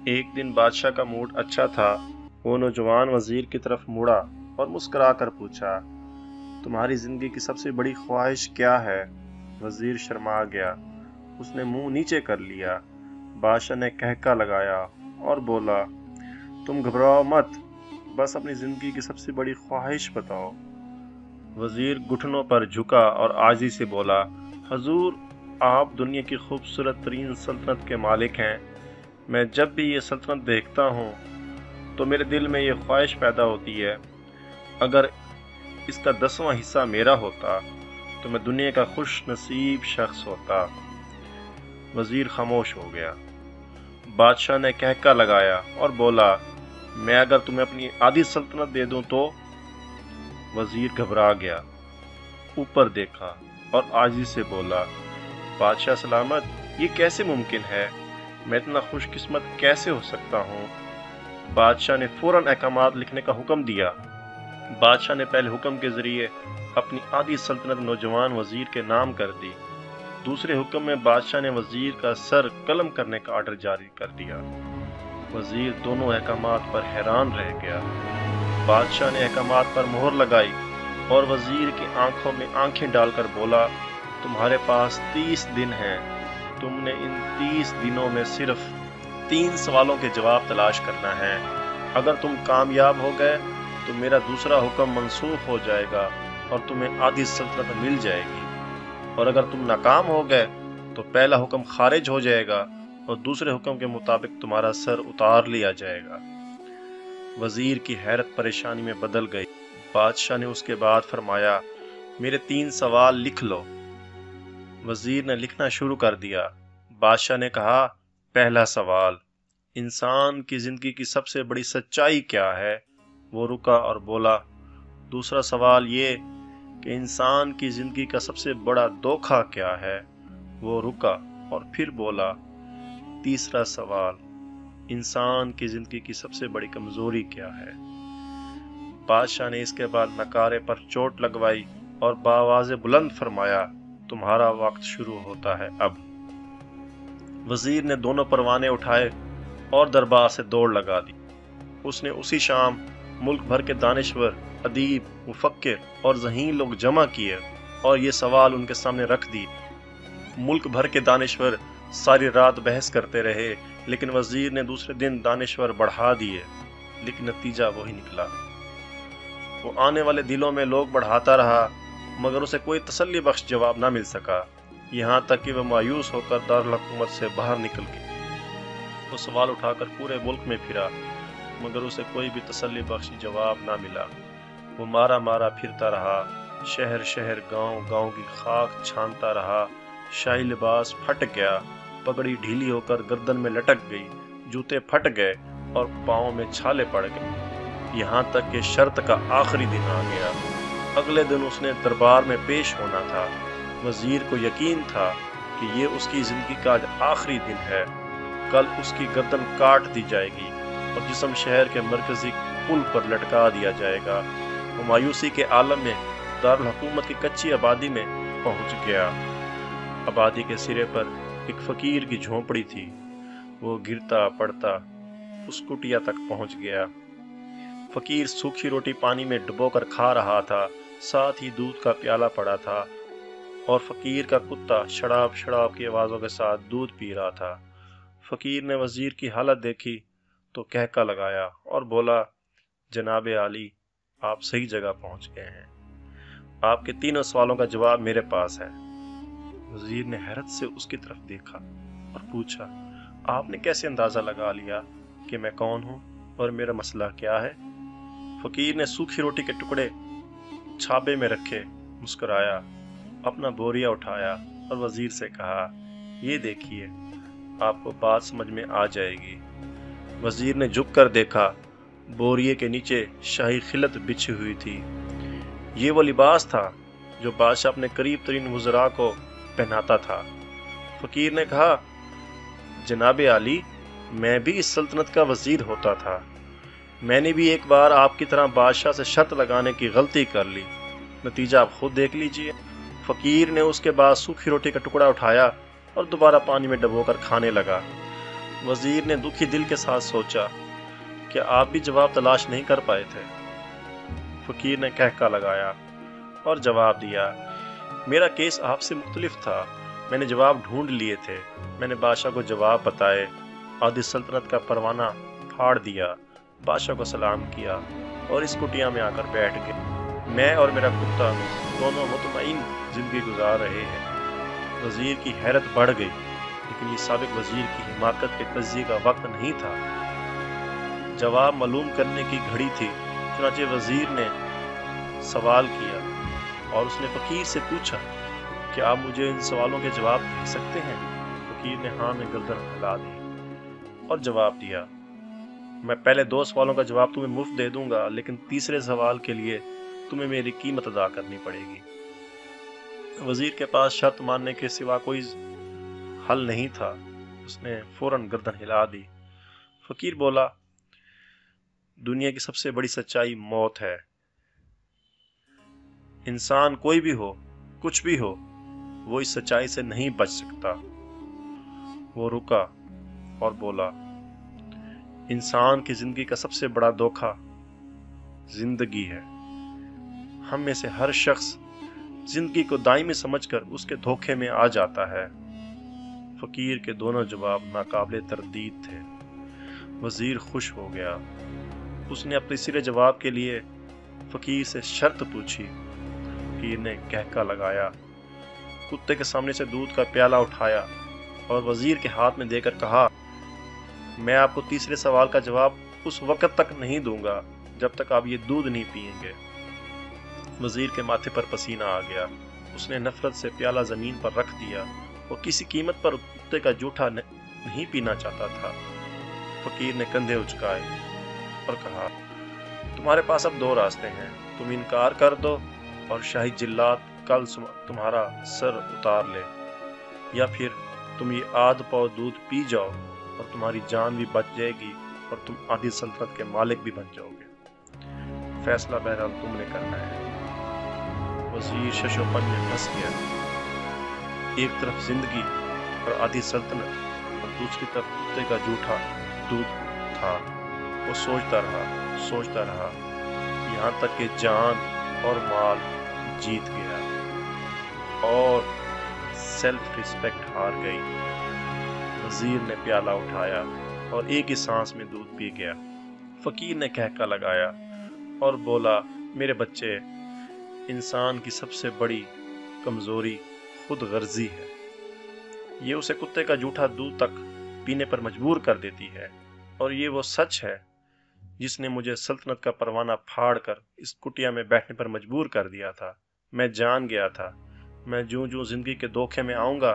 ایک دن بادشاہ کا موڈ اچھا تھا۔ وہ نوجوان وزیر کی طرف مڑا اور مسکرا کر پوچھا، تمہاری زندگی کی سب سے بڑی خواہش کیا ہے؟ وزیر شرما گیا، اس نے منہ نیچے کر لیا۔ بادشاہ نے کہکا لگایا اور بولا، تم گھبراؤ مت، بس اپنی زندگی کی سب سے بڑی خواہش بتاؤ۔ وزیر گھٹنوں پر جھکا اور عاجزی سے بولا، حضور، آپ دنیا کی خوبصورت ترین سلطنت کے مالک ہیں۔ میں جب بھی یہ سلطنت دیکھتا ہوں تو میرے دل میں یہ خواہش پیدا ہوتی ہے، اگر اس کا 10واں حصہ میرا ہوتا تو میں دنیا کا خوش نصیب شخص ہوتا۔ وزیر خاموش ہو گیا۔ بادشاہ نے کہکا لگایا اور بولا، میں اگر تمہیں اپنی آدھی سلطنت دے دوں تو؟ وزیر گھبرا گیا، اوپر دیکھا اور عاجزی سے بولا، بادشاہ سلامت، یہ کیسے ممکن ہے؟ میں اتنا خوش قسمت کیسے ہو سکتا ہوں؟ بادشاہ نے فوراً احکامات لکھنے کا حکم دیا۔ بادشاہ نے پہلے حکم کے ذریعے اپنی آدھی سلطنت نوجوان وزیر کے نام کر دی۔ دوسرے حکم میں بادشاہ نے وزیر کا سر قلم کرنے کا آرڈر جاری کر دیا۔ وزیر دونوں احکامات پر حیران رہ گیا۔ بادشاہ نے احکامات پر مہر لگائی اور وزیر کی آنکھوں میں آنکھیں ڈال کر بولا، تمہارے پاس 30 دن ہیں۔ تم نے ان 30 دنوں میں صرف 3 سوالوں کے جواب تلاش کرنا ہے۔ اگر تم کامیاب ہو گئے تو میرا دوسرا حکم منسوخ ہو جائے گا اور تمہیں آدھی سلطنت مل جائے گی، اور اگر تم ناکام ہو گئے تو پہلا حکم خارج ہو جائے گا اور دوسرے حکم کے مطابق تمہارا سر اتار لیا جائے گا۔ وزیر کی حیرت پریشانی میں بدل گئی۔ بادشاہ نے اس کے بعد فرمایا، میرے 3 سوال لکھ لو۔ وزیر نے لکھنا شروع کر دیا۔ بادشاہ نے کہا، پہلا سوال، انسان کی زندگی کی سب سے بڑی سچائی کیا ہے؟ وہ رکا اور بولا، دوسرا سوال یہ کہ انسان کی زندگی کا سب سے بڑا دھوکہ کیا ہے؟ وہ رکا اور پھر بولا، تیسرا سوال، انسان کی زندگی کی سب سے بڑی کمزوری کیا ہے؟ بادشاہ نے اس کے بعد نکارے پر چوٹ لگوائی اور بآواز بلند فرمایا، تمہارا وقت شروع ہوتا ہے اب۔ وزیر نے دونوں پروانے اٹھائے اور دربار سے دوڑ لگا دی۔ اس نے اسی شام ملک بھر کے دانشور، ادیب، مفکر اور ذہین لوگ جمع کیے اور یہ سوال ان کے سامنے رکھ دی۔ ملک بھر کے دانشور ساری رات بحث کرتے رہے، لیکن وزیر نے دوسرے دن دانشور بڑھا دیے، لیکن نتیجہ وہی نکلا۔ وہ آنے والے دلوں میں لوگ بڑھاتا رہا، مگر اسے کوئی تسلی بخش جواب نہ مل سکا، یہاں تک کہ وہ مایوس ہو کر دارالحکومت سے باہر نکل گئی۔ وہ سوال اٹھا کر پورے ملک میں پھرا، مگر اسے کوئی بھی تسلی بخش جواب نہ ملا۔ وہ مارا مارا پھرتا رہا، شہر شہر، گاؤں گاؤں کی خاک چھانتا رہا۔ شاہی لباس پھٹ گیا، پگڑی ڈھیلی ہو کر گردن میں لٹک گئی، جوتے پھٹ گئے اور پاؤں میں چھالے پڑ گئے، یہاں تک کہ شرط کا آخری دن آ گیا۔ اگلے دن اس نے دربار میں پیش ہونا تھا۔ وزیر کو یقین تھا کہ یہ اس کی زندگی کا آج آخری دن ہے، کل اس کی گردن کاٹ دی جائے گی اور جسم شہر کے مرکزی پل پر لٹکا دیا جائے گا۔ وہ مایوسی کے عالم میں دارالحکومت کی کچی آبادی میں پہنچ گیا۔ آبادی کے سرے پر ایک فقیر کی جھونپڑی تھی۔ وہ گرتا پڑتا اس کٹیا تک پہنچ گیا۔ فقیر سوکھی روٹی پانی میں ڈبو کر کھا رہا تھا، ساتھ ہی دودھ کا پیالہ پڑا تھا، اور فقیر کا کتا شڑاب شڑاب کی آوازوں کے ساتھ دودھ پی رہا تھا۔ فقیر نے وزیر کی حالت دیکھی تو کہکا لگایا اور بولا، جناب عالی، آپ صحیح جگہ پہنچ گئے ہیں، آپ کے 3 سوالوں کا جواب میرے پاس ہے۔ وزیر نے حیرت سے اس کی طرف دیکھا اور پوچھا، آپ نے کیسے اندازہ لگا لیا کہ میں کون ہوں اور میرا مسئلہ کیا ہے؟ فقیر نے سوکھی روٹی کے ٹکڑے چھابے میں رکھے، مسکرایا، اپنا بوریا اٹھایا اور وزیر سے کہا، یہ دیکھیے، آپ کو بات سمجھ میں آ جائے گی۔ وزیر نے جھک کر دیکھا، بوریے کے نیچے شاہی خلعت بچھی ہوئی تھی۔ یہ وہ لباس تھا جو بادشاہ اپنے قریب ترین وزراء کو پہناتا تھا۔ فقیر نے کہا، جناب عالی، میں بھی اس سلطنت کا وزیر ہوتا تھا، میں نے بھی ایک بار آپ کی طرح بادشاہ سے شرط لگانے کی غلطی کر لی، نتیجہ آپ خود دیکھ لیجئے۔ فقیر نے اس کے بعد سوکھی روٹی کا ٹکڑا اٹھایا اور دوبارہ پانی میں ڈبو کر کھانے لگا۔ وزیر نے دکھی دل کے ساتھ سوچا کہ آپ بھی جواب تلاش نہیں کر پائے تھے۔ فقیر نے کہکا لگایا اور جواب دیا، میرا کیس آپ سے مختلف تھا، میں نے جواب ڈھونڈ لیے تھے، میں نے بادشاہ کو جواب بتائے، آدھی سلطنت کا پروانہ پھاڑ دیا، بادشاہ کو سلام کیا اور اس کٹیا میں آ کر بیٹھ گئے۔ میں اور میرا کتا دونوں مطمئن زندگی گزار رہے ہیں۔ وزیر کی حیرت بڑھ گئی، لیکن یہ سابق وزیر کی حماقت کے تجزیے کا وقت نہیں تھا۔ جواب معلوم کرنے کی گھڑی تھی، چنانچہ وزیر نے سوال کیا اور اس نے فقیر سے پوچھا کہ آپ مجھے ان سوالوں کے جواب دے سکتے ہیں؟ فقیر نے ہاں میں گردن ہلا دی اور جواب دیا، میں پہلے 2 سوالوں کا جواب تمہیں مفت دے دوں گا، لیکن تیسرے سوال کے لیے تمہیں میری قیمت ادا کرنی پڑے گی۔ وزیر کے پاس شرط ماننے کے سوا کوئی حل نہیں تھا، اس نے فوراً گردن ہلا دی۔ فقیر بولا، دنیا کی سب سے بڑی سچائی موت ہے۔ انسان کوئی بھی ہو، کچھ بھی ہو، وہ اس سچائی سے نہیں بچ سکتا۔ وہ رکا اور بولا، انسان کی زندگی کا سب سے بڑا دھوکہ زندگی ہے۔ ہم میں سے ہر شخص زندگی کو دائمی سمجھ کر اس کے دھوکے میں آ جاتا ہے۔ فقیر کے دونوں جواب ناقابل تردید تھے۔ وزیر خوش ہو گیا۔ اس نے اپنے تیسرے جواب کے لیے فقیر سے شرط پوچھی۔ فقیر نے کہکا لگایا، کتے کے سامنے سے دودھ کا پیالہ اٹھایا اور وزیر کے ہاتھ میں دے کر کہا، میں آپ کو تیسرے سوال کا جواب اس وقت تک نہیں دوں گا جب تک آپ یہ دودھ نہیں پئیں گے۔ وزیر کے ماتھے پر پسینہ آ گیا۔ اس نے نفرت سے پیالہ زمین پر رکھ دیا۔ وہ کسی قیمت پر کتے کا جوٹھا نہیں پینا چاہتا تھا۔ فقیر نے کندھے اچکائے اور کہا، تمہارے پاس اب 2 راستے ہیں، تم انکار کر دو اور شاہی جلات کل تمہارا سر اتار لے، یا پھر تم یہ آدھ پاؤ دودھ پی جاؤ اور تمہاری جان بھی بچ جائے گی اور تم آدھی سلطنت کے مالک بھی بن جاؤ گے۔ فیصلہ بہرحال تم نے کرنا ہے۔ وزیر شش و پن میں پھنس گیا۔ ایک طرف زندگی اور آدھی سلطنت اور دوسری طرف کتے کا جوٹھا دودھ تھا۔ وہ سوچتا رہا یہاں تک کہ جان اور مال جیت گیا اور سیلف ریسپیکٹ ہار گئی۔ وزیر نے پیالہ اٹھایا اور ایک ہی سانس میں دودھ پی گیا۔ فقیر نے کہکا لگایا اور بولا، میرے بچے، انسان کی سب سے بڑی کمزوری خود غرضی ہے۔ یہ اسے کتے کا جوٹھا دودھ تک پینے پر مجبور کر دیتی ہے، اور یہ وہ سچ ہے جس نے مجھے سلطنت کا پروانہ پھاڑ کر اس کٹیا میں بیٹھنے پر مجبور کر دیا تھا۔ میں جان گیا تھا، میں جوں زندگی کے دھوکے میں آؤں گا،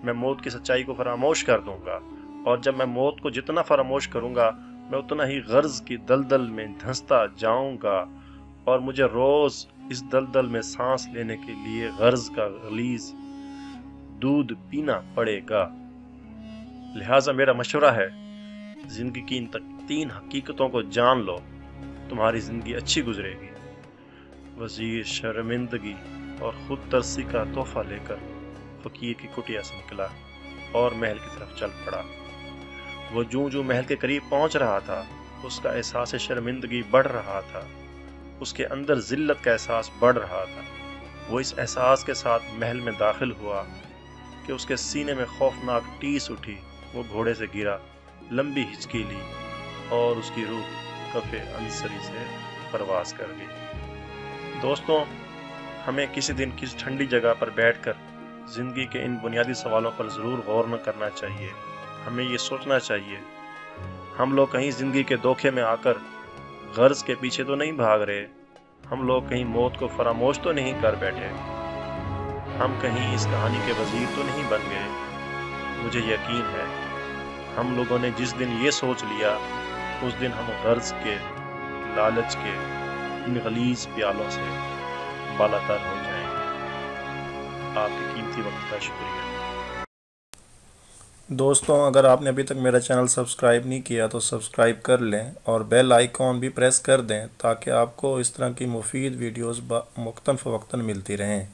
میں موت کی سچائی کو فراموش کر دوں گا، اور جب میں موت کو جتنا فراموش کروں گا، میں اتنا ہی غرض کی دلدل میں دھنستا جاؤں گا، اور مجھے روز اس دلدل میں سانس لینے کے لیے غرض کا غلیظ دودھ پینا پڑے گا۔ لہٰذا میرا مشورہ ہے، زندگی کی ان 3 حقیقتوں کو جان لو، تمہاری زندگی اچھی گزرے گی۔ وزیر شرمندگی اور خود ترسی کا تحفہ لے کر فقیر کی کٹیا سے نکلا اور محل کی طرف چل پڑا۔ وہ جوں محل کے قریب پہنچ رہا تھا، اس کا احساس شرمندگی بڑھ رہا تھا، اس کے اندر ذلت کا احساس بڑھ رہا تھا۔ وہ اس احساس کے ساتھ محل میں داخل ہوا کہ اس کے سینے میں خوفناک ٹیس اٹھی۔ وہ گھوڑے سے گرا، لمبی ہچکی لی اور اس کی روح کف انصری سے پرواز کر گئی۔ دوستوں، ہمیں کسی دن کسی ٹھنڈی جگہ پر بیٹھ کر زندگی کے ان بنیادی سوالوں پر ضرور غور نہ کرنا چاہیے۔ ہمیں یہ سوچنا چاہیے، ہم لوگ کہیں زندگی کے دھوکے میں آ کر غرض کے پیچھے تو نہیں بھاگ رہے، ہم لوگ کہیں موت کو فراموش تو نہیں کر بیٹھے، ہم کہیں اس کہانی کے وزیر تو نہیں بن گئے۔ مجھے یقین ہے، ہم لوگوں نے جس دن یہ سوچ لیا، اس دن ہم غرض کے، لالچ کے ان غلیظ پیالوں سے بالاتر ہو جائیں گے۔ آپ کے قیمتی وقت کا شکریہ۔ دوستوں، اگر آپ نے ابھی تک میرا چینل سبسکرائب نہیں کیا تو سبسکرائب کر لیں اور بیل آئیکن بھی پریس کر دیں تاکہ آپ کو اس طرح کی مفید ویڈیوز مختلف وقتاً ملتی رہیں۔